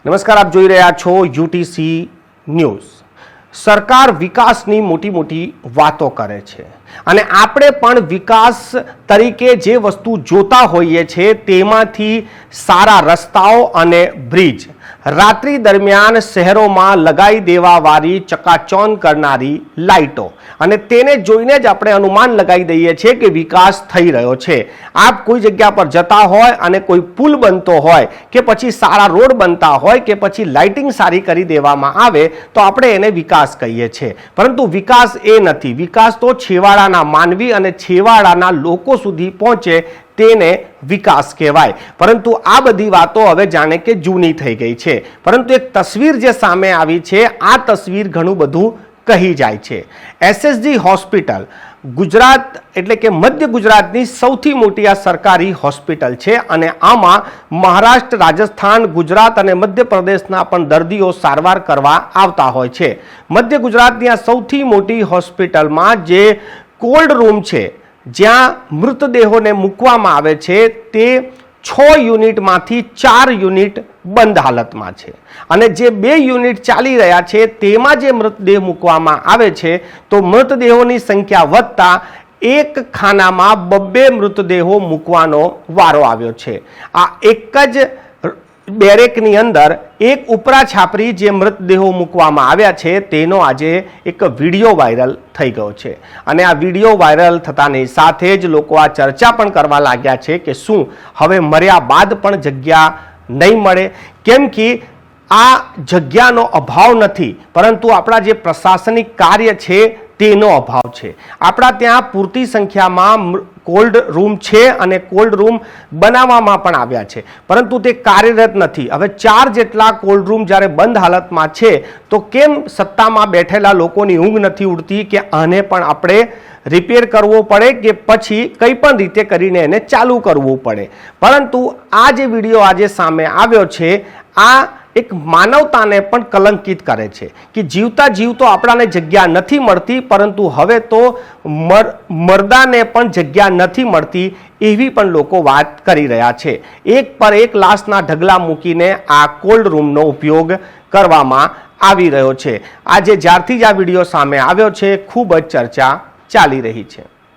નમસ્કાર, આપ જોઈ રહ્યા છો યુટીસી ન્યૂઝ। સરકાર વિકાસની મોટી મોટી વાતો કરે છે અને આપણે પણ વિકાસ તરીકે જે વસ્તુ જોતા હોઈએ છીએ તેમાંથી સારા રસ્તાઓ અને બ્રિજ રાત્રિ દરમિયાન શહેરોમાં લગાવી દેવાવાળી ચકાચौंध કરનારી લાઇટો અને તેને જોઈને જ આપણે અનુમાન લગાવી દઈએ છીએ કે વિકાસ થઈ રહ્યો છે। આપ કોઈ જગ્યા પર જતા હોય અને કોઈ પુલ બનતો હોય કે પછી સારા રોડ બનતા હોય કે પછી લાઇટિંગ સારી કરી દેવામાં આવે તો આપણે એને વિકાસ કહીએ છીએ, પરંતુ વિકાસ એ નથી। વિકાસ તો છેવાડાના માનવી અને છેવાડાના લોકો સુધી પહોંચે તેને વિકાસ કહેવાય। પરંતુ આ બધી વાતો હવે જાણે કે જૂની થઈ ગઈ છે, પરંતુ એક તસવીર જે સામે આવી છે આ તસવીર ઘણું બધું કહી જાય છે। એસએસજી હોસ્પિટલ ગુજરાત એટલે કે મધ્ય ગુજરાતની સૌથી મોટી આ સરકારી હોસ્પિટલ છે અને આમાં મહારાષ્ટ્ર, રાજસ્થાન, ગુજરાત અને મધ્યપ્રદેશના પણ દર્દીઓ સારવાર કરવા આવતા હોય છે। મધ્ય ગુજરાતની આ સૌથી મોટી હોસ્પિટલમાં જે કોલ્ડ રૂમ છે જ્યાં મૃતદેહોને મૂકવામાં આવે છે તે 6 યુનિટમાંથી 4 યુનિટ બંધ હાલતમાં છે અને જે 2 યુનિટ ચાલી રહ્યા છે તેમાં જે મૃતદેહ મૂકવામાં આવે છે તો મૃતદેહોની સંખ્યા વધતા એક ખાનામાં 2 મૃતદેહો મૂકવાનો વારો આવ્યો છે। આ એક જ બેરેકની અંદર એક ઉપરા છાપરી જે મૃતદેહો મૂકવામાં આવ્યા છે તેનો આજે એક વિડીયો વાયરલ થઈ ગયો છે અને આ વિડીયો વાયરલ થતાની સાથે જ લોકો આ ચર્ચા પણ કરવા લાગ્યા છે કે શું હવે મર્યા બાદ પણ જગ્યા નહીં મળે, કેમ કે આ જગ્યાનો અભાવ નથી પરંતુ આપણા જે પ્રશાસનિક કાર્ય છે તેનો અભાવ છે। આપણા ત્યાં પૂરતી સંખ્યામાં કોલ્ડ રૂમ છે અને કોલ્ડ રૂમ બનાવવામાં પણ આવ્યા છે પરંતુ તે કાર્યરત નથી। હવે 4 જેટલા કોલ્ડ રૂમ જ્યારે બંધ હાલતમાં છે તો કેમ સત્તામાં બેઠેલા લોકોની ઊંઘ નથી ઉડતી કે આને પણ આપણે રિપેર કરવો પડે કે પછી કંઈ પણ રીતે કરીને એને ચાલુ કરવું પડે। પરંતુ આ જે વિડીયો આજે સામે આવ્યો છે આ એક માનવતાને પણ કલંકિત કરે છે કે જીવતા જીવતો આપણાને જગ્યા નથી મળતી પરંતુ હવે તો મરદાને પણ જગ્યા નથી મળતી એવી પણ લોકો વાત કરી રહ્યા છે। એક પર એક લાશના ઢગલા મૂકીને આ કોલ્ડ રૂમનો ઉપયોગ કરવામાં આવી રહ્યો છે। આજે જ્યારથી જ આ વિડીયો સામે આવ્યો છે ખૂબ જ ચર્ચા ચાલી રહી છે।